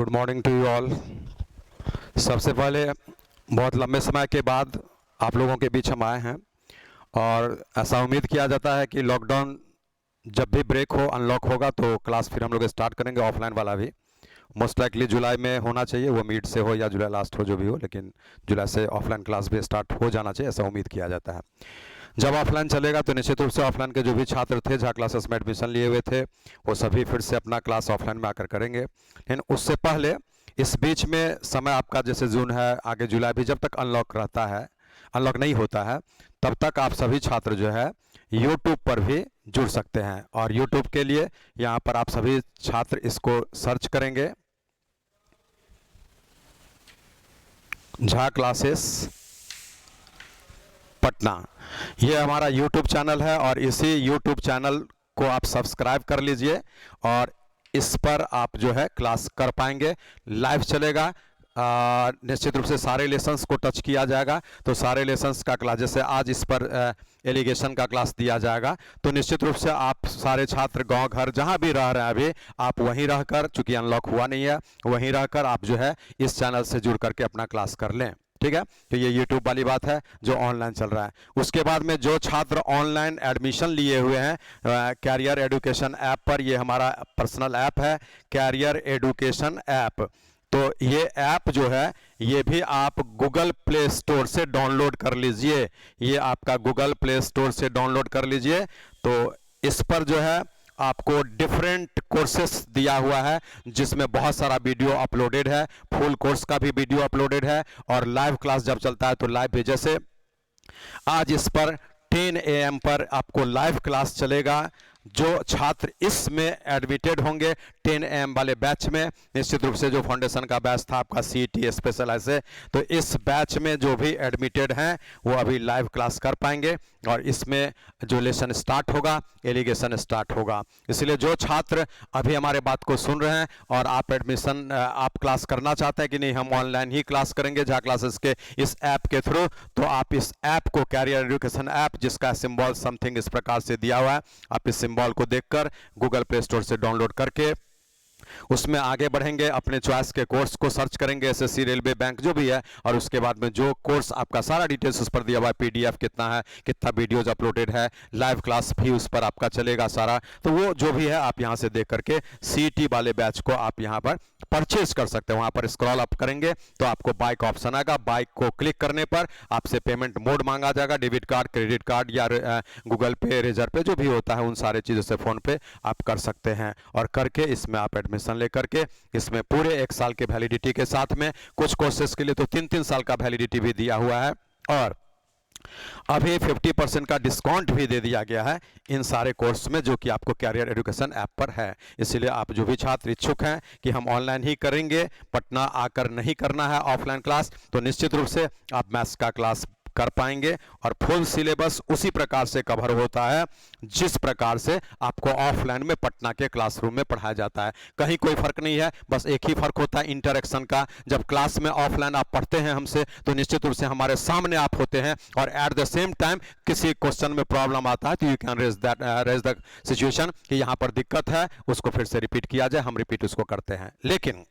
Good morning to you all. सबसे पहले बहुत लंबे समय के बाद आप लोगों के बीच हम आए हैं और ऐसा उम्मीद किया जाता है कि लॉकडाउन जब भी ब्रेक हो, अनलॉक होगा तो क्लास फिर हम लोग स्टार्ट करेंगे, ऑफलाइन वाला भी। मोस्ट लाइकली जुलाई में होना चाहिए, वो मिड से हो या जुलाई लास्ट हो, जो भी हो, लेकिन जुलाई से ऑफलाइन क्लास भी स्टार्ट हो जाना चाहिए, ऐसा उम्मीद किया जाता है। जब ऑफलाइन चलेगा तो निश्चित रूप से ऑफलाइन के जो भी छात्र थे जहाँ क्लासेस में एडमिशन लिए हुए थे वो सभी फिर से अपना क्लास ऑफलाइन में आकर करेंगे। लेकिन उससे पहले इस बीच में समय आपका, जैसे जून है, आगे जुलाई भी, जब तक अनलॉक रहता है, अनलॉक नहीं होता है, तब तक आप सभी छात्र जो है यूट्यूब पर भी जुड़ सकते हैं। और यूट्यूब के लिए यहाँ पर आप सभी छात्र इसको सर्च करेंगे, झा क्लासेस पटना, ये हमारा YouTube चैनल है और इसी YouTube चैनल को आप सब्सक्राइब कर लीजिए और इस पर आप जो है क्लास कर पाएंगे। लाइव चलेगा, निश्चित रूप से सारे लेसन्स को टच किया जाएगा। तो सारे लेसन्स का क्लास, जैसे आज इस पर एलिगेशन का क्लास दिया जाएगा, तो निश्चित रूप से आप सारे छात्र गांव घर जहां भी रह रहे हैं अभी, आप वहीं रहकर, चूंकि अनलॉक हुआ नहीं है, वहीं रहकर आप जो है इस चैनल से जुड़ करके अपना क्लास कर लें। ठीक है, तो ये YouTube वाली बात है जो ऑनलाइन चल रहा है। उसके बाद में जो छात्र ऑनलाइन एडमिशन लिए हुए हैं कैरियर एडुकेशन ऐप पर, ये हमारा पर्सनल ऐप है कैरियर एडुकेशन ऐप, तो ये ऐप जो है ये भी आप गूगल प्ले स्टोर से डाउनलोड कर लीजिए। ये आपका गूगल प्ले स्टोर से डाउनलोड कर लीजिए। तो इस पर जो है आपको डिफरेंट कोर्सेस दिया हुआ है जिसमें बहुत सारा वीडियो अपलोडेड है, फुल कोर्स का भी वीडियो अपलोडेड है और लाइव क्लास जब चलता है तो लाइव भी। जैसे आज इस पर 10 AM पर आपको लाइव क्लास चलेगा। जो छात्र इसमें एडमिटेड होंगे 10 AM वाले बैच में, निश्चित रूप से जो फाउंडेशन का बैच था आपका CET स्पेशल ऐसे, तो इस बैच में जो भी एडमिटेड हैं वो अभी लाइव क्लास कर पाएंगे और इसमें जो लेसन स्टार्ट होगा, एलिगेशन स्टार्ट होगा। इसलिए जो छात्र अभी हमारे बात को सुन रहे हैं और आप एडमिशन, आप क्लास करना चाहते हैं कि नहीं हम ऑनलाइन ही क्लास करेंगे झा क्लासेस के इस ऐप के थ्रू, तो आप इस ऐप को, कैरियर एजुकेशन ऐप, जिसका सिंबल समथिंग इस प्रकार से दिया हुआ है, आप इस सिंबल को देखकर गूगल प्ले स्टोर से डाउनलोड करके उसमें आगे बढ़ेंगे, अपने चॉइस के कोर्स को सर्च करेंगे, एसएससी, रेलवे, बैंक, जो भी है, और उसके बाद में जो कोर्स आपका सारा डिटेल्स उस पर दिया हुआ है, PDF कितना है, कितना वीडियोज अपलोडेड है, लाइव क्लास भी उस पर आपका चलेगा सारा, तो वो जो भी है आप यहां से देख करके CET वाले बैच को आप यहां पर परचेज कर सकते हैं। वहां पर स्क्रॉल अप करेंगे तो आपको बाइक ऑप्शन आएगा, बाइक को क्लिक करने पर आपसे पेमेंट मोड मांगा जाएगा, डेबिट कार्ड, क्रेडिट कार्ड या गूगल पे, रेजर पे, जो भी होता है उन सारे चीज़ों से फ़ोन पे आप कर सकते हैं और करके इसमें आप एडमिशन लेकर के इसमें पूरे 1 साल के वैलिडिटी के साथ में, कुछ कोर्सेज के लिए तो 3-3 साल का वैलिडिटी भी दिया हुआ है और अभी 50% का डिस्काउंट भी दे दिया गया है इन सारे कोर्स में जो कि आपको कैरियर एजुकेशन ऐप पर है। इसलिए आप जो भी छात्र इच्छुक हैं कि हम ऑनलाइन ही करेंगे, पटना आकर नहीं करना है ऑफलाइन क्लास, तो निश्चित रूप से आप मैथ्स का क्लास कर पाएंगे और फुल सिलेबस उसी प्रकार से कवर होता है जिस प्रकार से आपको ऑफलाइन में पटना के क्लासरूम में पढ़ाया जाता है। कहीं कोई फर्क नहीं है, बस एक ही फर्क होता है इंटरेक्शन का। जब क्लास में ऑफलाइन आप पढ़ते हैं हमसे तो निश्चित रूप से हमारे सामने आप होते हैं और एट द सेम टाइम किसी क्वेश्चन में प्रॉब्लम आता है तो you can raise the situation कि यहाँ पर दिक्कत है, उसको फिर से रिपीट किया जाए, हम रिपीट उसको करते हैं। लेकिन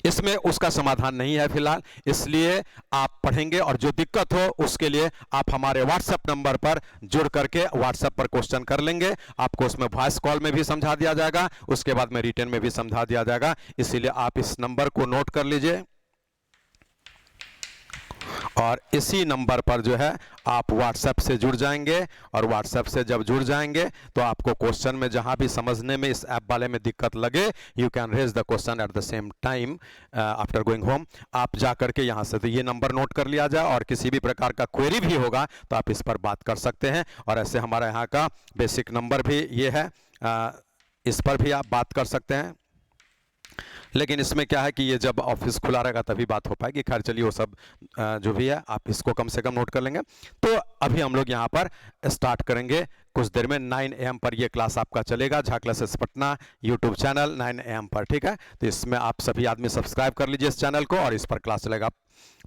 इसमें उसका समाधान नहीं है फिलहाल, इसलिए आप पढ़ेंगे और जो दिक्कत हो उसके लिए आप हमारे व्हाट्सएप नंबर पर जुड़ करके व्हाट्सएप पर क्वेश्चन कर लेंगे। आपको उसमें वॉइस कॉल में भी समझा दिया जाएगा, उसके बाद में रिटन में भी समझा दिया जाएगा। इसीलिए आप इस नंबर को नोट कर लीजिए और इसी नंबर पर जो है आप व्हाट्सएप से जुड़ जाएंगे और व्हाट्सएप से जब जुड़ जाएंगे तो आपको क्वेश्चन में जहां भी समझने में इस ऐप वाले में दिक्कत लगे, you can raise the question at the same time after going home. आप जा करके यहां से, तो ये नंबर नोट कर लिया जाए और किसी भी प्रकार का क्वेरी भी होगा तो आप इस पर बात कर सकते हैं। और ऐसे हमारा यहाँ का बेसिक नंबर भी ये है, इस पर भी आप बात कर सकते हैं। लेकिन इसमें क्या है कि ये जब ऑफिस खुला रहेगा तभी बात हो पाएगी। खैर चलिए वो सब जो भी है आप इसको कम से कम नोट कर लेंगे। तो अभी हम लोग यहाँ पर स्टार्ट करेंगे कुछ देर में। 9 AM पर ये क्लास आपका चलेगा, Jha classes Patna YouTube channel 9 AM पर, ठीक है। तो इसमें आप सभी आदमी सब्सक्राइब कर लीजिए इस चैनल को और इस पर क्लास चलेगा।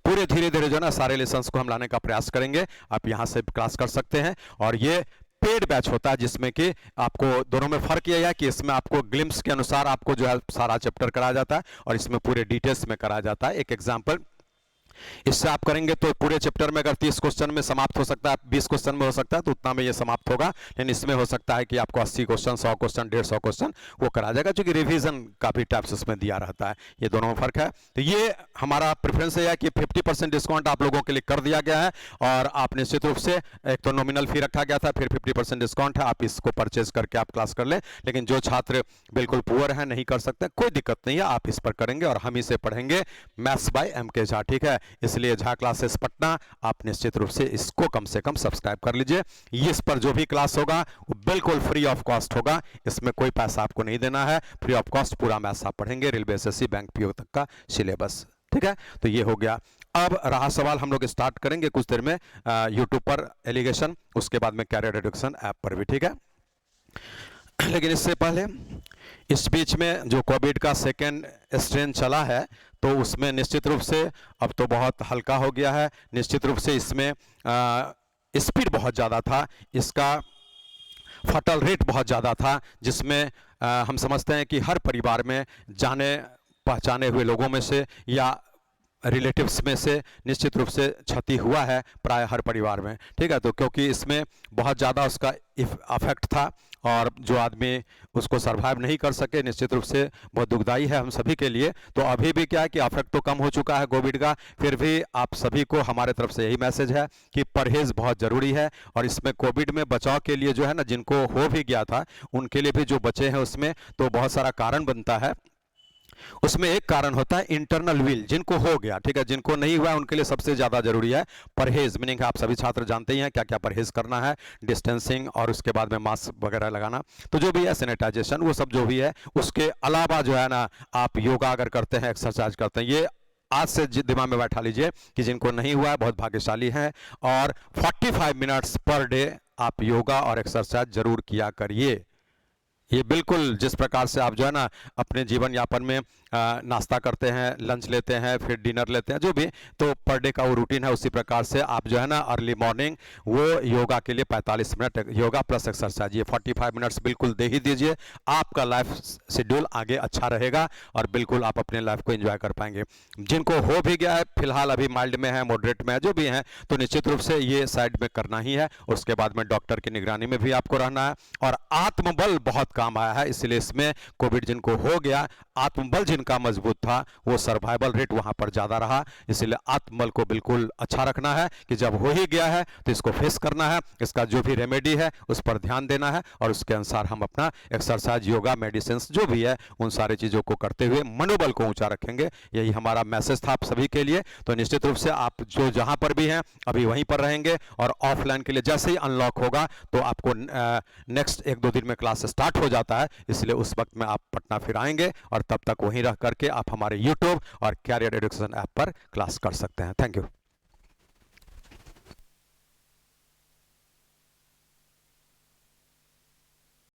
पूरे धीरे धीरे जो है ना सारे लेसन्स को हम लाने का प्रयास करेंगे, आप यहाँ से क्लास कर सकते हैं। और ये पेड बैच होता है, जिसमें कि आपको दोनों में फ़र्क यह है कि इसमें आपको ग्लिम्स के अनुसार आपको जो है सारा चैप्टर कराया जाता है और इसमें पूरे डिटेल्स में कराया जाता है। एक एग्जाम्पल, इससे आप करेंगे तो पूरे चैप्टर में अगर 30 क्वेश्चन में समाप्त हो सकता है, 20 क्वेश्चन में हो सकता है, तो उतना में ये समाप्त होगा। लेकिन इसमें हो सकता है कि आपको 80 क्वेश्चन, 100 क्वेश्चन, 150 क्वेश्चन वो करा जाएगा, क्योंकि रिवीजन का भी टाइप्स उसमें दिया रहता है। ये दोनों में फर्क है। तो ये हमारा प्रेफरेंस है कि 50% डिस्काउंट आप लोगों के लिए कर दिया गया है और आप निश्चित रूप से, एक तो नॉमिनल फी रखा गया था, फिर 50% डिस्काउंट है, आप इसको परचेज करके आप क्लास कर लें। लेकिन जो छात्र बिल्कुल पुअर है, नहीं कर सकते, कोई दिक्कत नहीं है, आप इस पर करेंगे और हम इसे पढ़ेंगे मैथ्स बाय MK झा, ठीक है। इसलिए झा क्लासेस पटना, आप निश्चित रूप से इसको कम से कम सब्सक्राइब कर लीजिए। इस पर जो भी क्लास होगा वो बिल्कुल फ्री ऑफ कॉस्ट होगा, इसमें कोई पैसा आपको नहीं देना है, फ्री ऑफ कॉस्ट पूरा मैथ्स आप पढ़ेंगे, रेलवे SSC, बैंक PO तक का सिलेबस, ठीक है। तो ये हो गया। अब रहा सवाल, हम लोग स्टार्ट करेंगे कुछ देर में यूट्यूब पर एलिगेशन, उसके बाद में कैरियर एडुकेशन ऐप पर भी, ठीक है। लेकिन इससे पहले, इस बीच में जो कोविड का सेकेंड स्ट्रेन चला है, तो उसमें निश्चित रूप से अब तो बहुत हल्का हो गया है। निश्चित रूप से इसमें स्पीड बहुत ज़्यादा था, इसका फटल रेट बहुत ज़्यादा था, जिसमें हम समझते हैं कि हर परिवार में जाने पहचाने हुए लोगों में से या रिलेटिव्स में से निश्चित रूप से क्षति हुआ है, प्राय हर परिवार में, ठीक है। तो क्योंकि इसमें बहुत ज़्यादा उसका अफेक्ट था और जो आदमी उसको सर्वाइव नहीं कर सके, निश्चित रूप से बहुत दुखदाई है हम सभी के लिए। तो अभी भी क्या है कि अफेक्ट तो कम हो चुका है कोविड का, फिर भी आप सभी को हमारे तरफ से यही मैसेज है कि परहेज़ बहुत ज़रूरी है। और इसमें कोविड में बचाव के लिए जो है ना, जिनको हो भी गया था उनके लिए भी जो बचे हैं उसमें तो बहुत सारा कारण बनता है। उसमें एक कारण होता है इंटरनल विल, जिनको हो गया, ठीक है। जिनको नहीं हुआ उनके लिए सबसे ज़्यादा जरूरी है परहेज, मीनिंग आप सभी छात्र जानते ही हैं क्या क्या परहेज करना है, डिस्टेंसिंग और उसके बाद में मास्क वगैरह लगाना, तो जो भी है सैनिटाइजेशन, वो सब जो भी है। उसके अलावा जो है ना, आप योगा अगर करते हैं, एक्सरसाइज करते हैं, ये आज से दिमाग में बैठा लीजिए कि जिनको नहीं हुआ है बहुत भाग्यशाली हैं। और 45 मिनट्स पर डे आप योगा और एक्सरसाइज जरूर किया करिए। ये बिल्कुल जिस प्रकार से आप जो है ना अपने जीवन यापन में नाश्ता करते हैं, लंच लेते हैं, फिर डिनर लेते हैं, जो भी, तो पर डे का वो रूटीन है, उसी प्रकार से आप जो है ना अर्ली मॉर्निंग वो योगा के लिए 45 मिनट योगा प्लस एक्सरसाइज, ये 45 मिनट्स बिल्कुल दे ही दीजिए। आपका लाइफ शेड्यूल आगे अच्छा रहेगा और बिल्कुल आप अपने लाइफ को एंजॉय कर पाएंगे। जिनको हो भी गया है, फिलहाल अभी माइल्ड में है, मॉडरेट में है, जो भी है, तो निश्चित रूप से ये साइड में करना ही है। उसके बाद में डॉक्टर की निगरानी में भी आपको रहना है। और आत्मबल बहुत काम आया है, इसलिए इसमें कोविड जिनको हो गया, आत्मबल जिनका मजबूत था, वो सर्वाइवल रेट वहां पर ज्यादा रहा। इसलिए आत्मबल को बिल्कुल अच्छा रखना है कि जब हो ही गया है तो इसको फेस करना है, इसका जो भी रेमेडी है उस पर ध्यान देना है और उसके अनुसार हम अपना एक्सरसाइज, योगा, मेडिसिन जो भी है उन सारी चीजों को करते हुए मनोबल को ऊंचा रखेंगे। यही हमारा मैसेज था आप सभी के लिए। तो निश्चित रूप से आप जो जहां पर भी हैं अभी वहीं पर रहेंगे और ऑफलाइन के लिए जैसे ही अनलॉक होगा तो आपको नेक्स्ट 1-2 दिन में क्लास स्टार्ट हो जाता है, इसलिए उस वक्त में आप पटना फिर आएंगे और तब तक वहीं रह करके आप हमारे YouTube और कैरियर एडुकेशन ऐप पर क्लास कर सकते हैं। Thank you.